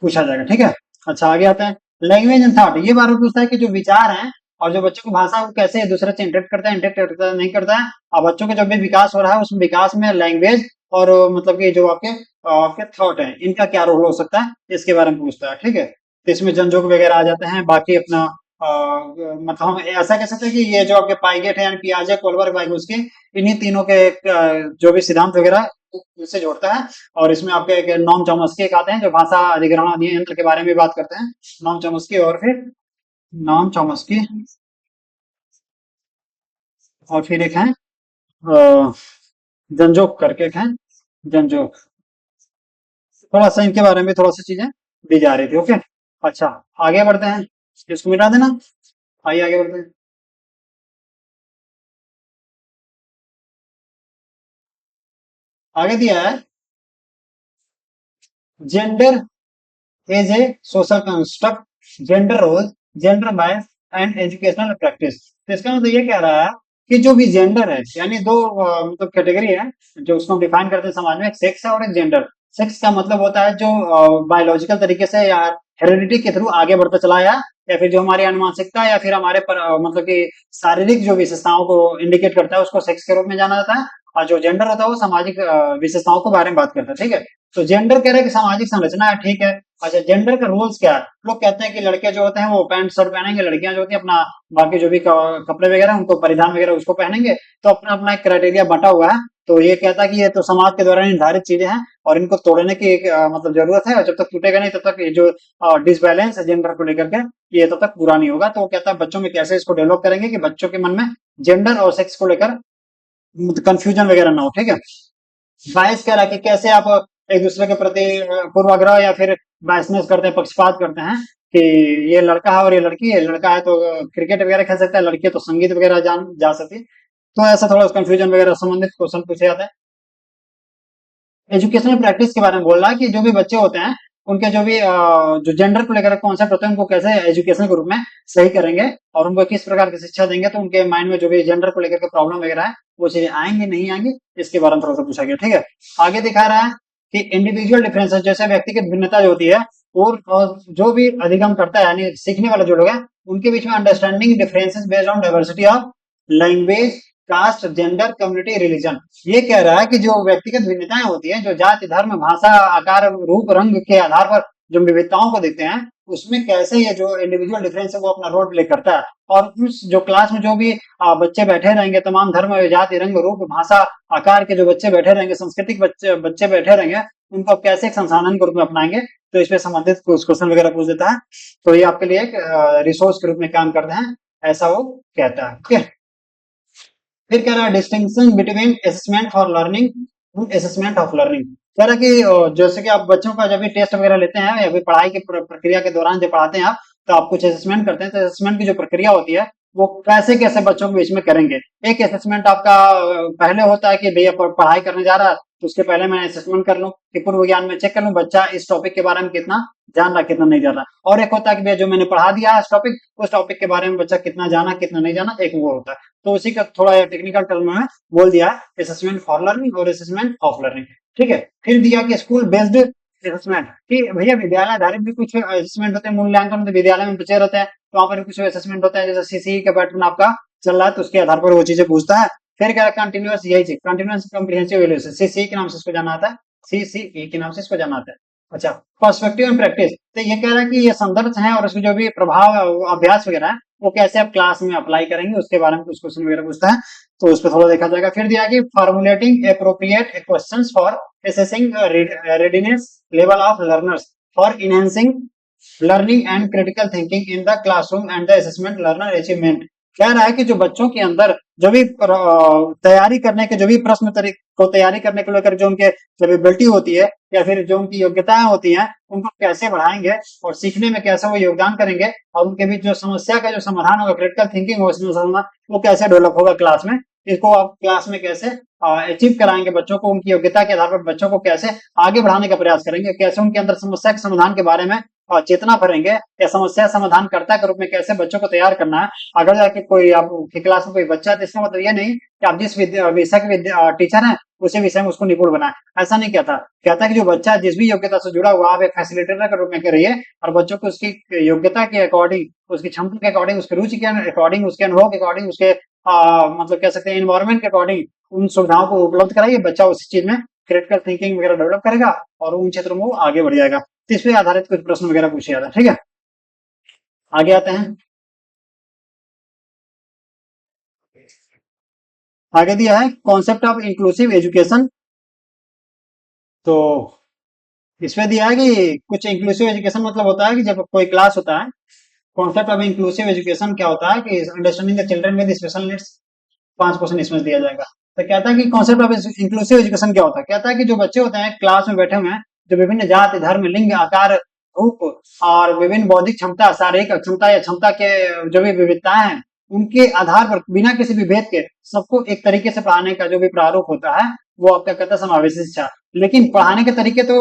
पूछा जाएगा, ठीक है। अच्छा आगे आते हैं, लैंग्वेज एंड थॉट, ये बार बार पूछता है कि जो विचार हैं और जो बच्चों की भाषा है, वो कैसे एक दूसरे से इंटरेक्ट करता है नहीं करता है, और बच्चों के जो भी विकास हो रहा है उस विकास में लैंग्वेज और मतलब कि जो आपके थॉट है, इनका क्या रोल हो सकता है, इसके बारे में पूछता है, ठीक है। तो इसमें जनजोग वगैरह आ जाते हैं, बाकी अपना मतलब हम ऐसा कह सकते हैं कि ये जो आपके पाइगेट है यानी पियाजे कोलबर्ग वाइगोत्स्की, इन्हीं तीनों के जो भी सिद्धांत वगैरह इससे जोड़ता है। और इसमें आपके एक नॉम चॉम्स्की एक आते हैं जो भाषा अधिग्रहण यंत्र के बारे में बात करते हैं, नॉम चॉम्स्की, और फिर नॉम चॉम्स्की, और फिर एक है जनजोग करके एक है, जनजोग। थोड़ा सा इनके बारे में थोड़ा सा चीजें दी जा रही थी, ओके। अच्छा आगे बढ़ते हैं, इसको मिटा देना, आइए आगे बढ़ते हैं। आगे दिया है gender is a social construct, gender roles, gender bias and educational practice। तो इसका मतलब ये कह रहा है कि जो भी जेंडर है, यानी दो मतलब कैटेगरी है जो उसको डिफाइन करते हैं समाज में, एक सेक्स है और एक जेंडर। सेक्स का मतलब होता है जो बायोलॉजिकल तरीके से या हेरिडिटी के थ्रू आगे बढ़ता चला आया, या फिर जो हमारी अनुवांशिकता या फिर हमारे मतलब कि शारीरिक जो विशेषताओं को इंडिकेट करता है उसको सेक्स के रूप में जाना जाता है। और जो जेंडर होता है वो सामाजिक विशेषताओं के बारे में बात करता है, ठीक है। तो जेंडर कह रहे हैं कि सामाजिक संरचना है, ठीक है। अच्छा जेंडर का रूल्स क्या है, लोग कहते हैं कि लड़के जो होते हैं वो पैंट शर्ट पहनेंगे, लड़कियां जो होती हैं अपना बाकी जो भी कपड़े वगैरह उनको परिधान वगैरह उसको पहनेंगे, तो अपना अपना एक क्राइटेरिया बटा हुआ है। तो ये कहता है कि ये तो समाज के द्वारा निर्धारित चीजें हैं और इनको तोड़ने की एक मतलब जरूरत है, और जब तक टूटेगा नहीं तब तक ये जो डिसबैलेंस है जेंडर को लेकर के, ये तब तक पूरा नहीं होगा। तो वो कहता है बच्चों में कैसे इसको डेवलप करेंगे कि बच्चों के मन में जेंडर और सेक्स को लेकर कंफ्यूजन वगैरह ना हो, ठीक है। बायस कह रहा है कि कैसे आप एक दूसरे के प्रति पूर्वाग्रह या फिर बायसनेस करते हैं, पक्षपात करते हैं, कि ये लड़का है और ये लड़की है, लड़का है तो क्रिकेट वगैरह खेल सकता है, लड़की है तो संगीत वगैरह जान जा सकती है। तो ऐसा थोड़ा कंफ्यूजन वगैरह संबंधित क्वेश्चन पूछे जाते हैं। एजुकेशनल प्रैक्टिस के बारे में बोल रहा है कि जो भी बच्चे होते हैं उनके जो भी जो जेंडर को लेकर कॉन्सेप्ट होते हैं उनको कैसे एजुकेशन के रूप में सही करेंगे और उनको किस प्रकार की शिक्षा देंगे, तो उनके माइंड में जो भी जेंडर को लेकर के प्रॉब्लम वगैरह है वो चीजें आएंगी नहीं आएंगी, इसके बारे में थोड़ा सा पूछा गया, ठीक है। आगे दिखा रहा है कि इंडिविजुअल डिफरेंसेस, जैसे व्यक्तिगत भिन्नता जो होती है, और जो भी अधिगम करता है यानी सीखने वाले जो लोग हैं उनके बीच में understanding differences based on diversity of language, caste, gender, community, religion. ये कह रहा है कि जो व्यक्तिगत भिन्नताएं होती है, जो जाति, धर्म, भाषा, आकार, रूप, रंग के आधार पर जो विविधताओं को देखते हैं, उसमें कैसे ये जो इंडिविजुअल डिफरेंस है वो अपना रोल प्ले करता है। और उस जो क्लास में जो भी बच्चे बैठे रहेंगे, तमाम धर्म, जाति, रंग, रूप, भाषा, आकार के जो बच्चे बैठे रहेंगे, सांस्कृतिक बच्चे बच्चे बैठे रहेंगे, उनको आप कैसे एक संसाधन के रूप में अपनाएंगे, तो इस पे संबंधित कुछ क्वेश्चन वगैरह पूछ देता है। तो ये आपके लिए एक रिसोर्स के रूप में काम करते हैं, ऐसा वो कहता है, ठीक है। फिर कह रहा है distinction between assessment for learning and assessment of learning. कह रहा है कि जैसे कि आप बच्चों का जब भी टेस्ट वगैरह लेते हैं या फिर पढ़ाई की प्रक्रिया के दौरान जब पढ़ाते हैं आप, तो आप कुछ असेसमेंट करते हैं, तो असेसमेंट की जो प्रक्रिया होती है वो कैसे कैसे बच्चों के बीच में करेंगे। एक असेसमेंट आपका पहले होता है कि भैया पढ़ाई करने जा रहा है तो उसके पहले मैं असेसमेंट कर लूं कि पूर्व ज्ञान में चेक कर लूं बच्चा इस टॉपिक के बारे में कितना जान रहा कितना नहीं जान रहा। और एक होता है कि भैया जो मैंने पढ़ा दिया है टॉपिक, उस टॉपिक के बारे में बच्चा कितना जाना कितना नहीं जाना, एक वो होता है। तो उसी का थोड़ा टेक्निकल टर्म में बोल दिया है असेसमेंट फॉर लर्निंग और असेसमेंट ऑफ लर्निंग, ठीक है। फिर दिया कि स्कूल बेस्ड असेसमेंट, कि भैया विद्यालय आधारित भी कुछ असेसमेंट होते हैं, मूल्यांकन तो विद्यालय में बचे रहते हैं, तो वहां पर कुछ असेसमेंट होता है, जैसे सीसीई का पैटर्न आपका चल रहा है तो उसके आधार पर वो चीजें पूछता है। फिर क्या कंटिन्यूअस, यही चीज कंटिन्यूअस कॉम्प्रिहेंसिव इवैल्यूएशन, सीसीई के नाम से इसको जाना आता है, CCE के नाम से इसको जाना जाता है। अच्छा, पर्सपेक्टिव एंड प्रैक्टिस, तो ये कह रहा है कि ये संदर्भ है और उसमें जो भी प्रभाव अभ्यास वगैरह है वो कैसे आप क्लास में अप्लाई करेंगे उसके बारे में कुछ क्वेश्चन वगैरह पूछता है, तो उस पर थोड़ा देखा जाएगा। फिर दिया कि formulating appropriate questions for assessing readiness level of learners for enhancing learning and critical thinking in the classroom and the assessment learner achievement. कह रहा है कि जो बच्चों के अंदर जो भी तैयारी करने के जो भी प्रश्न को तैयारी करने को लेकर जो उनके कैपेबिलिटी होती है या फिर जो उनकी योग्यताएं होती हैं उनको कैसे बढ़ाएंगे और सीखने में कैसे वो योगदान करेंगे और उनके बीच जो समस्या का जो समाधान होगा, क्रिटिकल थिंकिंग होगा, वो कैसे डेवलप होगा क्लास में, इसको आप क्लास में कैसे अचीव कराएंगे बच्चों को, उनकी योग्यता के आधार पर बच्चों को कैसे आगे बढ़ाने का प्रयास करेंगे, कैसे उनके अंदर समस्या के समाधान के बारे में चेतना भरेंगे या समस्या समाधानकर्ता के रूप में कैसे बच्चों को तैयार करना है। अगर जाके कोई आपकी क्लास में कोई बच्चा है तो इसका मतलब ये नहीं कि आप जिस विषय के टीचर हैं उसी विषय में उसको निपुण बनाए, ऐसा नहीं कहता। कहता है कि जो बच्चा जिस भी योग्यता से जुड़ा हुआ आप एक फैसिलिटेटर के रूप में करिए और बच्चों को उसकी योग्यता के अकॉर्डिंग, उसकी क्षमता के अकॉर्डिंग, उसकी रुचि के अकॉर्डिंग, उसके अनुभव के अकॉर्डिंग, उसके मतलब कह सकते हैं एनवायरमेंट के अकॉर्डिंग उन सुविधाओं को उपलब्ध कराइए। बच्चा उस चीज में क्रिटिकल थिंकिंग वगैरह डेवलप करेगा और उन क्षेत्रों में वो आगे बढ़ जाएगा। तो इस पे आधारित कुछ प्रश्न वगैरह पूछे जाते हैं। ठीक है, आगे आते हैं। आगे दिया है कॉन्सेप्ट ऑफ इंक्लूसिव एजुकेशन। तो इसमें दिया है कि कुछ इंक्लूसिव एजुकेशन मतलब होता है कि जब कोई क्लास होता है, कॉन्सेप्ट ऑफ इंक्लूसिव एजुकेशन क्या होता है कि understanding the children with special needs. 5 question इसमें दिया जाएगा। तो कहता है कि कॉन्सेप्ट ऑफ इंक्लूसिव एजुकेशन क्या होता है। कहता है कि जो बच्चे होते हैं क्लास में बैठे हुए हैं, जो विभिन्न जाति, धर्म, लिंग, आकार, रूप और विभिन्न बौद्धिक क्षमता, शारीरिक अक्षमता या क्षमता के जो भी विविधताएं हैं उनके आधार पर बिना किसी भी भेद के सबको एक तरीके से पढ़ाने का जो भी प्रारूप होता है वो आपका कहता है समावेशी शिक्षा। लेकिन पढ़ाने के तरीके तो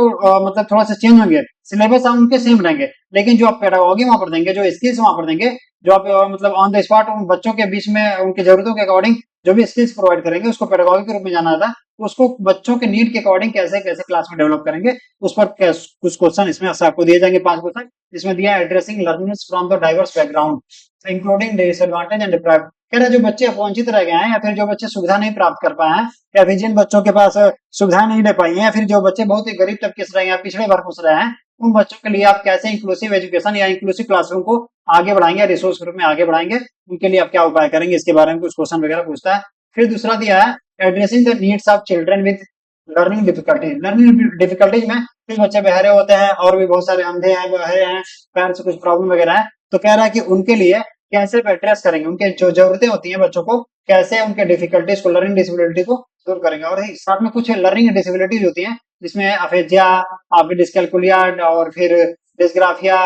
मतलब थोड़ा सा चेंज होंगे, सिलेबस आप उनके सेम रहेंगे, लेकिन जो आप पेडागोगी वहां पर देंगे, जो स्किल्स वहां पर देंगे, जो आप मतलब ऑन द स्पॉट उन बच्चों के बीच में उनकी जरूरतों के अकॉर्डिंग जो भी स्किल्स प्रोवाइड करेंगे उसको पेडागोगी के रूप में जाना जाता है। उसको बच्चों के नीड के अकॉर्डिंग कैसे कैसे क्लास में डेवलप करेंगे उस पर कुछ क्वेश्चन इसमें आपको दिए जाएंगे। 5 क्वेश्चन इसमें दिया है addressing learners from the diverse background including disadvantage and deprived. कह रहा है जो बच्चे वंचित रह गए हैं या फिर जो बच्चे सुविधा नहीं प्राप्त कर पाए हैं या फिर जिन बच्चों के पास सुविधाएं नहीं ले पाई हैं या फिर जो बच्चे बहुत ही गरीब तबके से रहे हैं, पिछड़े वर्ग से रहे हैं, उन बच्चों के लिए आप कैसे इंक्लूसिव एजुकेशन या इंक्लूसिव क्लासरूम को आगे बढ़ाएंगे, रिसोर्स के रूप में आगे बढ़ाएंगे, उनके लिए आप क्या उपाय करेंगे, इसके बारे में कुछ क्वेश्चन वगैरह पूछता है। फिर दूसरा दिया है addressing the needs of children with learning difficulties. Learning difficulties में कुछ बच्चे बहरे होते हैं और भी बहुत सारे अंधे हैं, बहरे हैं, पैर से कुछ प्रॉब्लम वगैरह है, तो कह रहा है कि उनके लिए कैसे एड्रेस करेंगे, उनके जो जरूरतें होती हैं बच्चों को कैसे उनके डिफिकल्टीज को, लर्निंग डिसेबिलिटी को दूर करेंगे। और साथ में कुछ लर्निंग डिसेबिलिटीज होती हैं जिसमें अफेजिया, आपके डिस्कैलकुलिया और फिर डिस्ग्राफिया,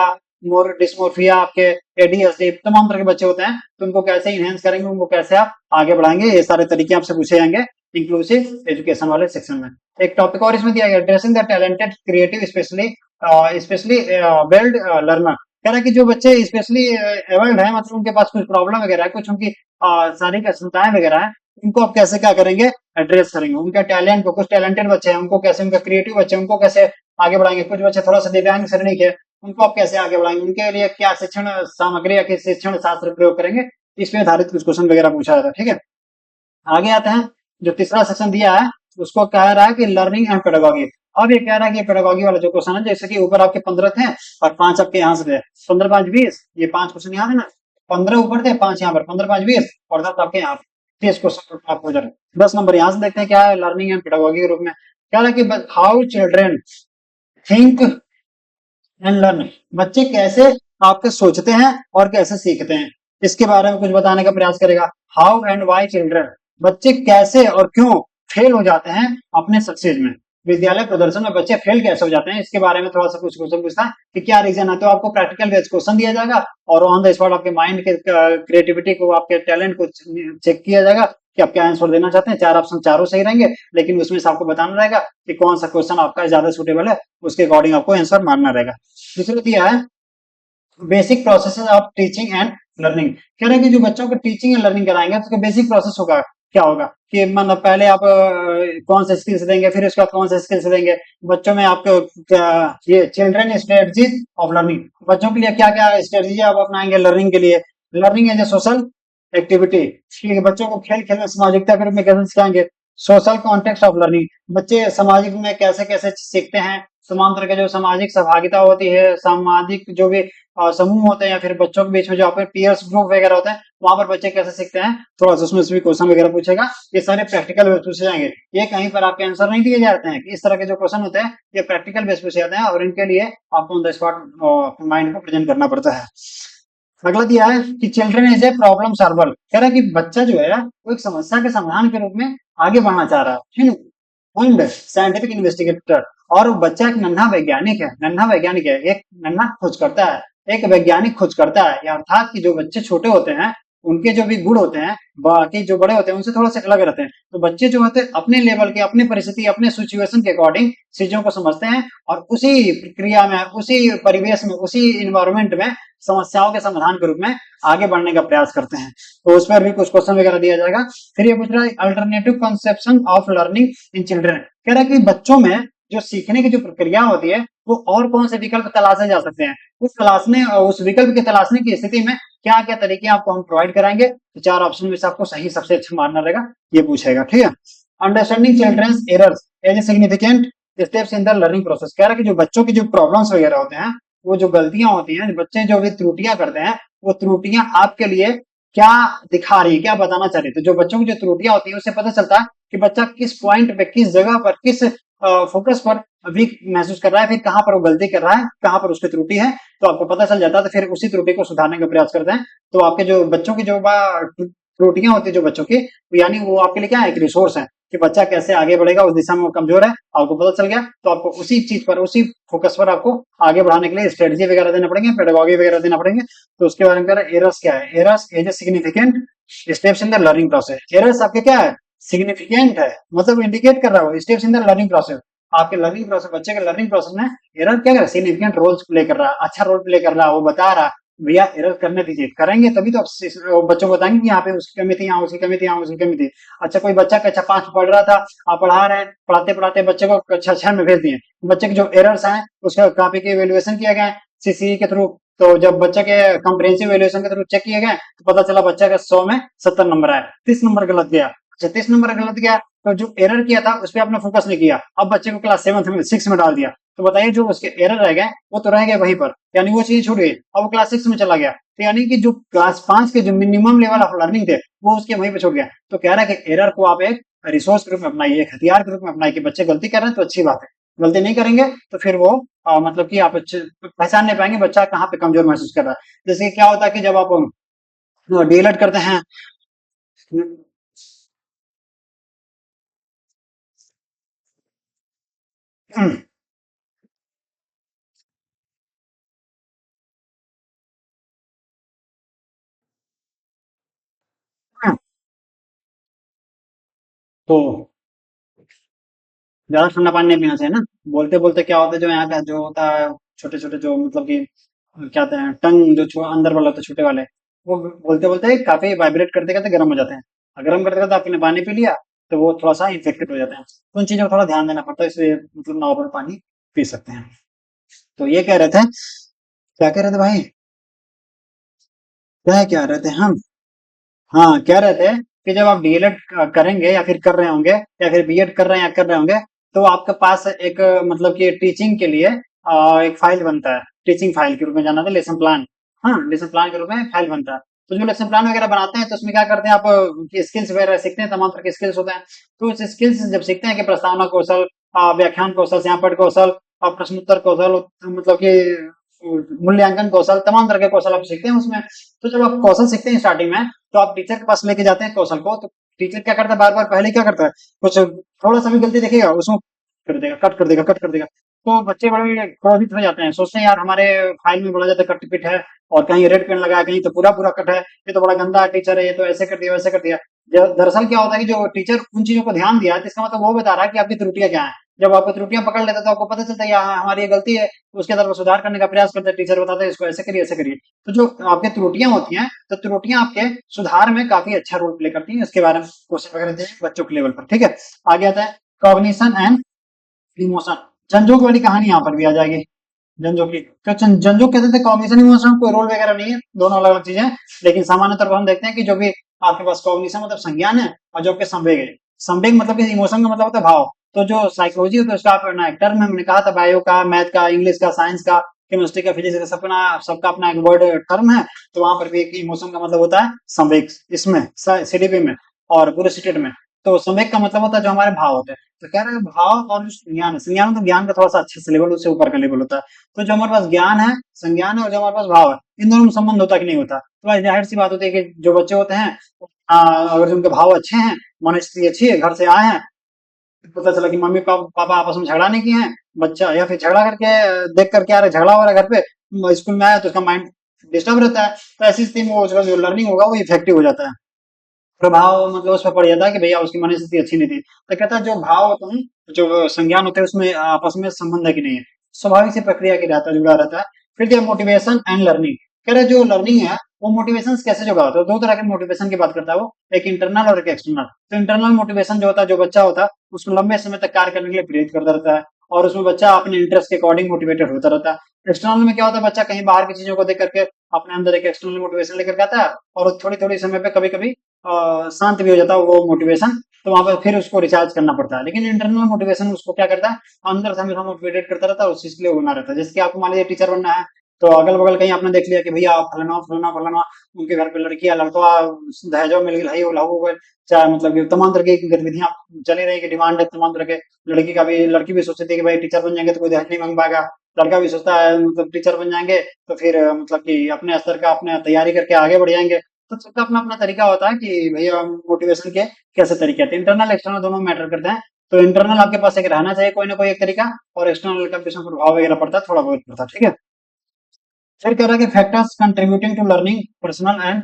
मोर डिस्मोर्फिया, आपके एडीएचडी, तमाम तरह के बच्चे होते हैं, तो उनको कैसे इनहेंस करेंगे, उनको कैसे आप आगे बढ़ाएंगे, ये सारे तरीके आपसे पूछे जाएंगे इंक्लूसिव एजुकेशन वाले सेक्शन में। एक टॉपिक और इसमें दिया गया addressing the talented creative specially weld learner. कह रहा है कि जो बच्चे स्पेशली एबल्ड है, मतलब उनके पास कुछ प्रॉब्लम वगैरह है, कुछ उनकी शारीरिक क्षमताएं वगैरह है, उनको आप कैसे क्या करेंगे, एड्रेस करेंगे। उनके टैलेंट को, कुछ टैलेंटेड बच्चे हैं उनको कैसे, उनके क्रिएटिव बच्चे उनको कैसे आगे बढ़ाएंगे, कुछ बच्चे थोड़ा सा दिव्यांग श्रेणी के उनको आप कैसे आगे बढ़ाएंगे, उनके लिए क्या शिक्षण सामग्री या किस शिक्षण शास्त्र प्रयोग करेंगे, इस पे आधारित कुछ क्वेश्चन वगैरह पूछा जाता है। ठीक है, आगे आते हैं। जो तीसरा सेक्शन दिया है उसको कह रहा है कि लर्निंग एंड पेडागोगी। अब ये कह रहा है कि पेडागोगी वाला जो क्वेश्चन है, जैसे कि ऊपर आपके 15 थे और 5 आपके यहाँ से थे, 15 5 20, ये 5 क्वेश्चन यहाँ थे ना, 15 ऊपर थे, 5 यहाँ पर, 15 5 20 और 10 आपके यहाँ 30 क्वेश्चन आपको 10 नंबर यहाँ से देखते हैं क्या है लर्निंग एंड पेडागोगी के रूप में। कह रहा है कि how children think and learn, बच्चे कैसे आपके सोचते हैं और कैसे सीखते हैं, इसके बारे में कुछ बताने का प्रयास करेगा। हाउ एंड वाई चिल्ड्रन, बच्चे कैसे और क्यों फेल हो जाते हैं अपने सक्सेस में, विद्यालय प्रदर्शन में बच्चे फेल कैसे हो जाते हैं, इसके बारे में थोड़ा सा कुछ क्वेश्चन पूछता है कि क्या रीजन है। तो आपको प्रैक्टिकल बेस्ड क्वेश्चन दिया जाएगा और ऑन द स्पॉट आपके माइंड के क्रिएटिविटी को, आपके टैलेंट को चेक किया जाएगा कि आप क्या आंसर देना चाहते हैं। 4 ऑप्शन चारों सही रहेंगे, लेकिन उसमें से आपको बताना रहेगा कि कौन सा क्वेश्चन आपका ज्यादा सुटेबल है, उसके अकॉर्डिंग आपको आंसर मारना रहेगा। दूसरा दिया है basic process of teaching and learning. कह रहे हैं कि जो बच्चों को टीचिंग एंड लर्निंग कराएंगे तो बेसिक प्रोसेस होगा, क्या होगा कि मतलब पहले आप कौन से स्किल्स देंगे, फिर उसके बाद कौन से स्किल्स देंगे बच्चों में, आपको ये चिल्ड्रन स्ट्रेटजीज ऑफ लर्निंग, बच्चों के लिए क्या क्या स्ट्रेटजी आप अपनाएंगे लर्निंग के लिए। Learning as a social activity, ठीक है, बच्चों को खेल खेल में सामाजिकता के रूप में कैसे सिखाएंगे, सोशल कॉन्टेक्स्ट ऑफ लर्निंग, बच्चे सामाजिक में कैसे कैसे सीखते हैं, समान तरह के जो सामाजिक सहभागिता होती है, सामाजिक जो भी समूह होते हैं या फिर बच्चों के बीच में जो आपके पीयर्स ग्रुप वगैरह होते हैं, वहां पर बच्चे कैसे सीखते हैं, थोड़ा सा उसमें से भी क्वेश्चन वगैरह पूछेगा। ये सारे प्रैक्टिकल बेस पूछे जाएंगे, ये कहीं पर आपके आंसर नहीं दिए जाते हैं। इस तरह के जो क्वेश्चन होते हैं ये प्रैक्टिकल बेस पूछे जाते हैं और इनके लिए आपको ऑन द स्पॉट माइंड को प्रेजेंट करना पड़ता है। अगला दिया है कि children is a problem solver, कह रहा है कि बच्चा जो है वो एक समस्या के समाधान के रूप में आगे बढ़ना चाह रहा है, ठीक है, एंड साइंटिफिक इन्वेस्टिगेटर, और वो बच्चा एक नन्हा वैज्ञानिक है, नन्हा वैज्ञानिक है, एक नन्हा खोजकर्ता है, एक वैज्ञानिक खोजकर्ता है, या अर्थात कि जो बच्चे छोटे होते हैं उनके जो भी गुण होते हैं बाकी जो बड़े होते हैं उनसे थोड़ा सा अलग रहते हैं। तो बच्चे जो होते हैं अपने लेवल के, अपनी परिस्थिति, अपने सिचुएशन के अकॉर्डिंग चीजों को समझते हैं और उसी प्रक्रिया में, उसी परिवेश में, उसी इन्वायरमेंट में समस्याओं के समाधान के रूप में आगे बढ़ने का प्रयास करते हैं। तो उस पर भी कुछ क्वेश्चन वगैरह दिया जाएगा। फिर ये पूछ रहा है alternative conception of learning in children, कह रहा है कि बच्चों में जो सीखने की जो प्रक्रिया होती है वो और कौन से विकल्प तलाशे जा सकते हैं, उस विकल्प के तलाशने की स्थिति में क्या क्या तरीके आपको हम प्रोवाइड कराएंगे। तो 4 ऑप्शन में से आपको सही सबसे अच्छा मानना रहेगा, ये पूछेगा, ठीक है। Understanding children's errors as a significant steps in the learning process, कह रहा है कि जो बच्चों की जो प्रॉब्लम्स वगैरह होते हैं, वो जो गलतियां होती हैं, बच्चे जो भी त्रुटियां करते हैं, वो त्रुटियां आपके लिए क्या दिखा रही है, क्या बताना चाह रही है। तो जो बच्चों की जो त्रुटियां होती है उससे पता चलता है कि बच्चा किस पॉइंट पे, किस जगह पर, किस फोकस पर वीक महसूस कर रहा है, फिर कहां पर वो गलती कर रहा है, कहां पर उसकी त्रुटि है, तो आपको पता चल जाता है। तो फिर उसी त्रुटि को सुधारने का प्रयास करते हैं। तो आपके जो बच्चों की जो त्रुटियां होती है जो बच्चों की, यानी वो आपके लिए क्या है, एक रिसोर्स है कि बच्चा कैसे आगे बढ़ेगा, उस दिशा में वो कमजोर है, आपको पता चल गया। तो आपको उसी चीज पर, उसी फोकस पर आपको आगे बढ़ाने के लिए स्ट्रेटजी वगैरह देना पड़ेंगे, पेडागोगी वगैरह देना पड़ेंगे। तो उसके बारे में कह रहा है एरर्स क्या है, errors as a significant steps in the learning process. Errors आपके क्या है, सिग्निफिकेंट है, मतलब इंडिकेट कर रहा है steps in the learning process. आपके लर्निंग प्रोसेस, बच्चे के लर्निंग प्रोसेस में एरर क्या कर रहा है, सिग्निफिकेंट रोल प्ले कर रहा है, अच्छा रोल प्ले कर रहा है, वो बता रहा है भैया एरर करने दीजिए, करेंगे तभी तो आप बच्चों को बताएंगे कि यहाँ पे उसकी कमी थी, यहाँ उसकी कमी थी, यहाँ उसकी कमी थी। अच्छा कोई बच्चा कक्षा 5 पढ़ रहा था, आप पढ़ा रहे हैं, पढ़ाते पढ़ाते बच्चे को कक्षा 6 में भेज दिए, बच्चे के जो एरर्स हैं उसका कॉपी के इवेल्युएशन किया गया सीसीई के थ्रू। तो जब बच्चे के कॉम्प्रिहेंसिव इवेल्युएशन के थ्रू चेक किए गए तो पता चला बच्चा का 100 में 70 नंबर आया, 30 नंबर गलत गया। अच्छा 30 नंबर गलत गया तो जो एरर किया था उस पर आपने फोकस नहीं किया, अब बच्चे को क्लास 7 में 6 में डाल दिया, तो बताइए जो उसके एरर रह गए वो तो रह गए वहीं पर, यानी वो चीज छूट गई, अब वो क्लास 6 में चला गया। तो यानी कि जो क्लास 5 के जो मिनिमम लेवल ऑफ लर्निंग थे वो उसके वहीं पे छूट गया। तो कह रहा है कि एरर को आप एक रिसोर्स के रूप में अपनाइए, एक हथियार के रूप में अपनाइए। कि बच्चे गलती कर रहे हैं तो अच्छी बात है, गलती नहीं करेंगे तो फिर वो मतलब कि आप पहचान नहीं पाएंगे बच्चा कहाँ पे कमजोर महसूस कर रहा है। जैसे क्या होता है कि जब आप डीएलएड करते हैं, तो ज्यादा ठंडा पानी नहीं पीना चाहिए ना। बोलते बोलते क्या होता है, जो यहाँ का जो होता है छोटे छोटे जो मतलब कि क्या कहते हैं, टंग जो अंदर वाला होता है छोटे वाले, वो बोलते बोलते काफी वाइब्रेट करते करते गर्म हो जाते हैं, और गर्म करते करते आपने पानी पी लिया तो वो थोड़ा सा इन्फेक्टेड हो जाते हैं। तो उन चीजों को थोड़ा ध्यान देना पड़ता है, इसलिए मतलब नॉर्मल पानी पी सकते हैं। तो ये कह रहे थे, क्या कह रहे थे भाई, क्या रहे थे हम, हाँ कह रहे थे कि जब आप डीएलएड करेंगे या फिर कर रहे होंगे, या फिर बीएड कर रहे हैं या कर रहे होंगे, तो आपके पास एक मतलब कि टीचिंग के लिए एक फाइल बनता है, टीचिंग फाइल के रूप में जाना था, लेसन प्लान। हाँ लेसन प्लान के रूप में फाइल बनता है। तो जो लेसन प्लान वगैरह बनाते हैं तो उसमें क्या करते हैं, आप स्किल्स वगैरह सीखते हैं, तमाम तरह के स्किल्स होते हैं। तो उस स्किल्स जब सीखते हैं कि प्रस्तावना कौशल, व्याख्यान कौशल, श्यामपट कौशल, प्रश्नोत्तर कौशल, मतलब कि मूल्यांकन कौशल, तमाम तरह के कौशल आप सीखते हैं उसमें। तो जब आप कौशल सीखते हैं स्टार्टिंग में, तो आप टीचर के पास लेके जाते हैं कौशल को, तो टीचर क्या करता है, बार बार पहले क्या करता है, कुछ थोड़ा सा भी गलती दिखेगा उसमें कर देगा, कट कर देगा, कट कर देगा। तो बच्चे बड़े क्रोधित हो जाते हैं, सोचते हैं यार हमारे फाइल में बड़ा ज्यादा कट पिट है, और कहीं रेड पेन लगा है, कहीं तो पूरा पूरा कट है, ये तो बड़ा गंदा टीचर है, ये तो ऐसे कर दिया वैसे कर दिया। दरअसल क्या होता है कि जो टीचर उन चीजों को ध्यान दिया है, तो इसका मतलब वो बता रहा है कि आपकी त्रुटियां क्या है। जब आपको त्रुटियां पकड़ लेते हैं तो आपको पता चलता है हाँ हमारी ये गलती है, तो उसके अंदर वो सुधार करने का प्रयास करते हैं, टीचर बताते हैं इसको ऐसे करिए ऐसे करिए। तो जो आपकी त्रुटियां होती हैं, तो त्रुटियां आपके सुधार में काफी अच्छा रोल प्ले करती हैं। इसके बारे में क्वेश्चन वगैरह दिए बच्चों के लेवल पर, ठीक है। आगे आता है कॉग्निशन एंड इमोशन, झंझों वाली कहानी यहाँ पर भी आ जाएगी। झंझों की तो झंझों कहते थे कॉग्निशन इमोशन, कोई रोल वगैरह नहीं है, दोनों अलग अलग चीजें हैं। लेकिन सामान्य तौर पर हम देखते हैं कि जो भी आपके पास कॉग्निशन मतलब संज्ञान है, और जो आपके संवेग है, संवेग मतलब कि इमोशन का मतलब होता है भाव। तो जो साइकोलॉजी होता है उसका अपना एक टर्म है, मैंने कहा था बायो का, मैथ का, इंग्लिश का, साइंस का, केमिस्ट्री का, फिजिक्स का, सबका अपना एक वर्ड टर्म है। तो वहां पर भी एक इमोशन का मतलब होता है संवेग, इसमें सीडीपी में और पूरे स्टेट में। तो संवेग का मतलब होता है जो हमारे भाव होते हैं। तो कह रहे हैं भाव और जो संज्ञान है, संज्ञान तो ज्ञान का थोड़ा सा अच्छे से लेवल, उससे ऊपर का लेवल होता है। तो जो हमारे पास ज्ञान है, संज्ञान है, और जो हमारे पास भाव है, इन दोनों में संबंध होता कि नहीं होता? तो भाई जाहिर सी बात होती है कि जो बच्चे होते हैं, अगर उनके भाव अच्छे हैं, मनस्थिति अच्छी है, घर से आए हैं, पता चला कि मम्मी पापा आपस में झगड़ा नहीं किए हैं, बच्चा या फिर झगड़ा करके देख करके आ रहा है, झगड़ा हो रहा है घर पे, स्कूल में आया तो उसका माइंड डिस्टर्ब रहता है। तो ऐसी स्थिति में वो उसका जो लर्निंग होगा वो इफेक्टिव हो जाता है, प्रभाव मतलब उस पर पड़ जाता है कि भैया उसकी मनस्थिति अच्छी नहीं थी। तो कहता है जो भाव होते हैं, जो संज्ञान होते हैं, उसमें आपस में संबंध है कि नहीं है, स्वाभाविक सी प्रक्रिया की रहता है, जुड़ा रहता है। फिर क्या मोटिवेशन एंड लर्निंग, कह रहे जो लर्निंग है वो मोटिवेशन कैसे जुड़ा होता है? दो तरह के मोटिवेशन की बात करता है वो, एक इंटरनल और एक एक्सटर्नल। तो इंटरनल मोटिवेशन जो होता है, जो बच्चा होता है उसको लंबे समय तक कार्य करने के लिए प्रेरित करता रहता है, और उसमें बच्चा अपने इंटरेस्ट के अकॉर्डिंग मोटिवेटेड होता रहता है। एक्सटर्नल में क्या होता है, बच्चा कहीं बाहर की चीजों को देख करके अपने अंदर एक एक्सटर्नल मोटिवेशन लेकर के आता है, और थोड़ी थोड़ी समय पे कभी कभी शांत भी हो जाता है वो मोटिवेशन। तो वहां पर फिर उसको रिचार्ज करना पड़ता है। लेकिन इंटरनल मोटिवेशन उसको क्या करता है, अंदर से हमेशा मोटिवेटेड करता रहता है, उस चीज के लिए बना रहता है। जैसे कि आपको मान लीजिए टीचर बनना है, तो अगल बगल कहीं आपने देख लिया कि भैया फलाना फलाना फलाना, उनके घर पे लड़कियां लड़का दहेजों मिल गई, वो लहू हो गए, चाहे मतलब कि तमाम तरह की गतिविधियां चली रही कि डिमांड है तमाम तरह के। लड़की भी सोचती थी कि भाई टीचर बन जाएंगे तो कोई दहेज नहीं मांग पाएगा। लड़का भी सोचता है मतलब टीचर बन जाएंगे तो फिर मतलब कि अपने स्तर का अपने तैयारी करके आगे बढ़ जाएंगे। तो सबका अपना अपना तरीका होता है कि भैया मोटिवेशन के कैसे तरीके आते हैं। इंटरनल एक्सटर्नल दोनों मैटर करते हैं। तो इंटरनल आपके पास एक रहना चाहिए कोई ना कोई एक तरीका, और एक्सटर्नल का भी उसमें प्रभाव वगैरह पड़ता है, थोड़ा बहुत पड़ता है, ठीक है। फिर कह रहा है कि factors contributing to learning, personal and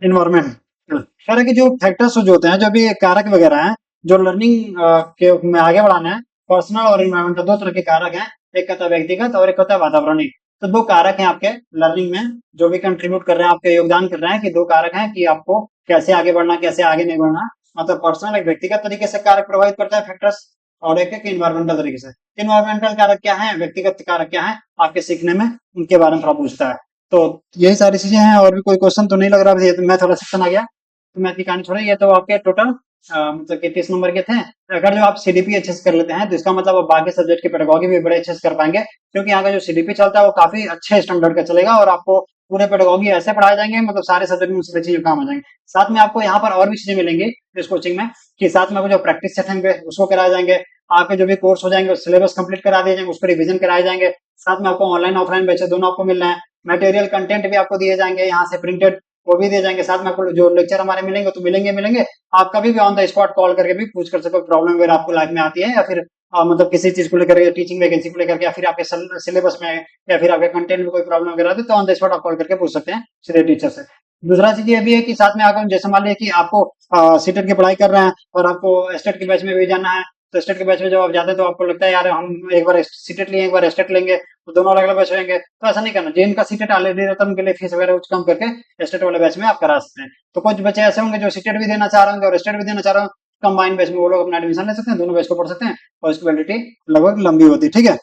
environment. कह रहा है कि जो फैक्टर्स जो होते हैं, जो भी कारक वगैरह हैं, जो लर्निंग के में आगे बढ़ाने हैं, पर्सनल और इन्वायरमेंटल दो तरह के कारक हैं। एक कहता है व्यक्तिगत और एक होता है वातावरणीय। तो दो कारक हैं आपके लर्निंग में, जो भी कंट्रीब्यूट कर रहे हैं, आपके योगदान कर रहे हैं, कि दो कारक हैं कि आपको कैसे आगे बढ़ना, कैसे आगे नहीं बढ़ना। मतलब पर्सनल एक व्यक्तिगत तरीके से कारक प्रभावित करता है फैक्टर्स, और एक है इन्वायरमेंटल तरीके से। इन्वायरमेंटल कारक क्या है, व्यक्तिगत कारक क्या है आपके सीखने में, उनके बारे में थोड़ा पूछता है। तो यही सारी चीजें हैं, और भी कोई क्वेश्चन तो नहीं लग रहा है? तो मैं थोड़ा सेक्शन आ गया, तो मैथ की कहानी छोड़िए। ये तो आपके टोटल मतलब कि 30 नंबर के थे। अगर जो आप सीडीपी अच्छे से कर लेते हैं तो इसका मतलब आप बाकी सब्जेक्ट की पेडागोगी भी बड़े अच्छे से कर पाएंगे, क्योंकि यहाँ का जो सीडीपी चलता है वो काफी अच्छे स्टैंडर्ड का चलेगा, और आपको पूरे पेडागोगी ऐसे पढ़ाए जाएंगे, मतलब सारे सब्जेक्ट में सारी चीजें काम आ जाएंगे। साथ में आपको यहाँ पर और भी चीजें मिलेंगी इस कोचिंग में, कि साथ में आपको जो प्रैक्टिस सेट होंगे उसको कराए जाएंगे, आपके जो भी कोर्स हो जाएंगे सिलेबस कंप्लीट करा दिए जाएंगे, उसको रिवीजन कराए जाएंगे। साथ में आपको ऑनलाइन ऑफलाइन बैचेस दोनों आपको मिल रहे हैं। मटेरियल कंटेंट भी आपको दिए जाएंगे यहाँ से प्रिंटेड, वो भी दिए जाएंगे। साथ में आपको जो लेक्चर हमारे मिलेंगे तो मिलेंगे मिलेंगे। आप कभी भी ऑन द स्पॉट कॉल करके भी पूछ कर सको, प्रॉब्लम अगर आपको लाइफ में आती है, या फिर मतलब किसी चीज को लेकर, टीचिंग वैकेंसी को लेकर, या फिर आपके सिलेबस में, या फिर आपके कंटेंट में कोई प्रॉब्लम वगैरह आती है, तो ऑन द स्पॉट आप कॉल करके पूछ सकते हैं सीधे टीचर से। दूसरा चीज ये भी है कि साथ में आकर जैसे मान लिया कि आपको सीटेट की पढ़ाई कर रहे हैं और आपको एस्टेट के बैच में भी जाना है, तो स्टेट के बैच में जब आप जाते हैं तो आपको लगता है यार हम एक बार सीटेट लिए एक बार स्टेट लेंगे, तो दोनों अलग अलग बैच होंगे। तो ऐसा नहीं करना, जिनका सीटेट ऑलरेडी रहता है उनके लिए फीस वगैरह कुछ कम करके स्टेट वाले बैच में आप करा सकते हैं। तो कुछ बच्चे ऐसे होंगे जो सीटेट भी देना चाह रहे होंगे और स्टेट भी देना चाह रहे हो, कंबाइन बैच में वो लोग अपना एडमिशन ले सकते हैं, दोनों बैच को पढ़ सकते हैं, और इसकी वैलिडिटी लगभग लंबी होती है, ठीक है।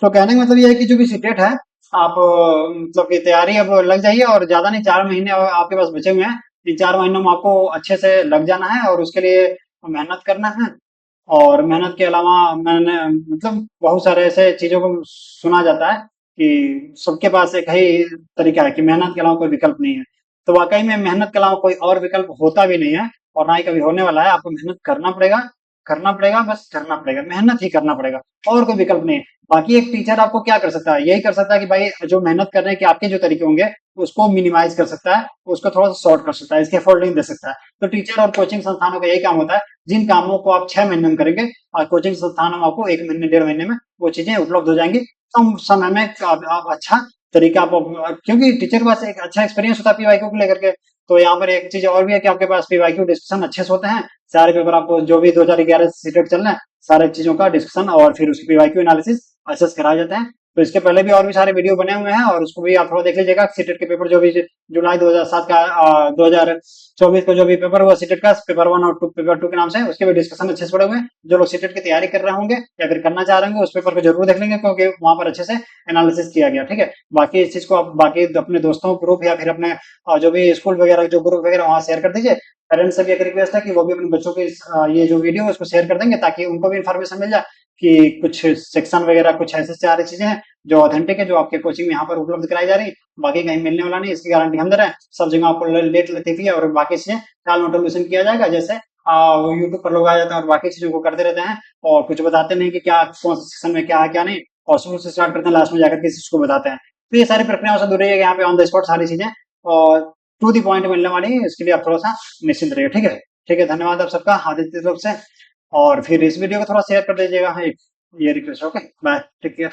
तो कहने का मतलब ये है कि जो भी सीटेट है, आप मतलब की तैयारी अब लग जाइए, और ज्यादा नहीं, 4 महीने आपके पास बचे हुए हैं। इन 4 महीनों में आपको अच्छे से लग जाना है, और उसके लिए मेहनत करना है। और मेहनत के अलावा मैंने मतलब बहुत सारे ऐसे चीजों को सुना जाता है कि सबके पास एक ही तरीका है कि मेहनत के अलावा कोई विकल्प नहीं है। तो वाकई में मेहनत के अलावा कोई और विकल्प होता भी नहीं है, और ना ही कभी होने वाला है। आपको मेहनत करना पड़ेगा, करना पड़ेगा, बस करना पड़ेगा, मेहनत ही करना पड़ेगा, और कोई विकल्प नहीं है। बाकी एक टीचर आपको क्या कर सकता है, यही कर सकता है कि भाई जो मेहनत करने के आपके जो तरीके होंगे उसको मिनिमाइज कर सकता है, उसको थोड़ा सा शॉर्ट कर सकता है, इसके फोल्डिंग दे सकता है। तो टीचर और कोचिंग संस्थानों का यही काम होता है, जिन कामों को आप 6 महीने में करेंगे, और कोचिंग संस्थानों में आपको 1 महीने 1.5 महीने में वो चीजें उपलब्ध हो जाएंगी कम समय में। आप अच्छा तरीका आप, क्योंकि टीचर के पास एक अच्छा एक्सपीरियंस होता है पीवाईक्यू को लेकर के। तो यहाँ पर एक चीज और भी है कि आपके पास पीवाईक्यू डिस्कशन अच्छे से होते हैं, सारे पेपर आपको जो भी 2011 सीटेट चल रहे हैं सारे चीजों का डिस्कशन, और फिर उसकी पीवाईक्यू एनालिसिस अच्छे से कराया जाता है। तो इसके पहले भी और भी सारे वीडियो बने हुए हैं, और उसको भी आप थोड़ा देख लीजिएगा। सीटेट के पेपर जो भी जुलाई 2007 का 2024 का जो भी पेपर हुआ सीटेट का, पेपर 1 और पेपर 2 के नाम से, उसके भी डिस्कशन अच्छे से पड़े हुए हैं। जो लोग सीटेट की तैयारी कर रहे होंगे या फिर करना चाह रहे होंगे, उस पेपर को जरूर देख लेंगे, क्योंकि वहां पर अच्छे से एनालिसिस किया गया। ठीक है, बाकी इस चीज को आप बाकी अपने दोस्तों ग्रुप या फिर अपने जो भी स्कूल वगैरह जो ग्रुप वगैरह वहां शेयर कर दीजिए। पेरेंट्स से भी एक रिक्वेस्ट है कि वो भी अपने बच्चों के ये जो वीडियो है उसको शेयर कर देंगे, ताकि उनको भी इन्फॉर्मेशन मिल जाए कि कुछ सेक्शन वगैरह कुछ ऐसे सारी चीजें हैं जो ऑथेंटिक है, जो आपके कोचिंग में यहाँ पर उपलब्ध कराई जा रही है, बाकी कहीं मिलने वाला नहीं, इसकी गारंटी हम दे रहे हैं। सब जगह आपको लेट लतीफी और बाकी चीजें टाल नोटिफिकेशन किया जाएगा, जैसे यूट्यूब पर लोग आ जाते हैं और बाकी चीजों को करते रहते हैं, और कुछ बताते नहीं कि क्या कौन से सेक्शन में क्या है क्या नहीं, और शुरू से स्टार्ट करते हैं, लास्ट में जाकर किसी चीज को बताते हैं। तो ये सारी प्रक्रियाओं से दूर रहिएगा, यहाँ पे ऑन द स्पॉट सारी चीजें और टू दी पॉइंट मिलने वाली है, इसके लिए आप थोड़ा सा निश्चिंत रहिए। ठीक है, ठीक है, धन्यवाद आप सबका आदित्य तरफ से। और फिर इस वीडियो को थोड़ा शेयर कर दीजिएगा, एक ये request. Okay, bye, take care.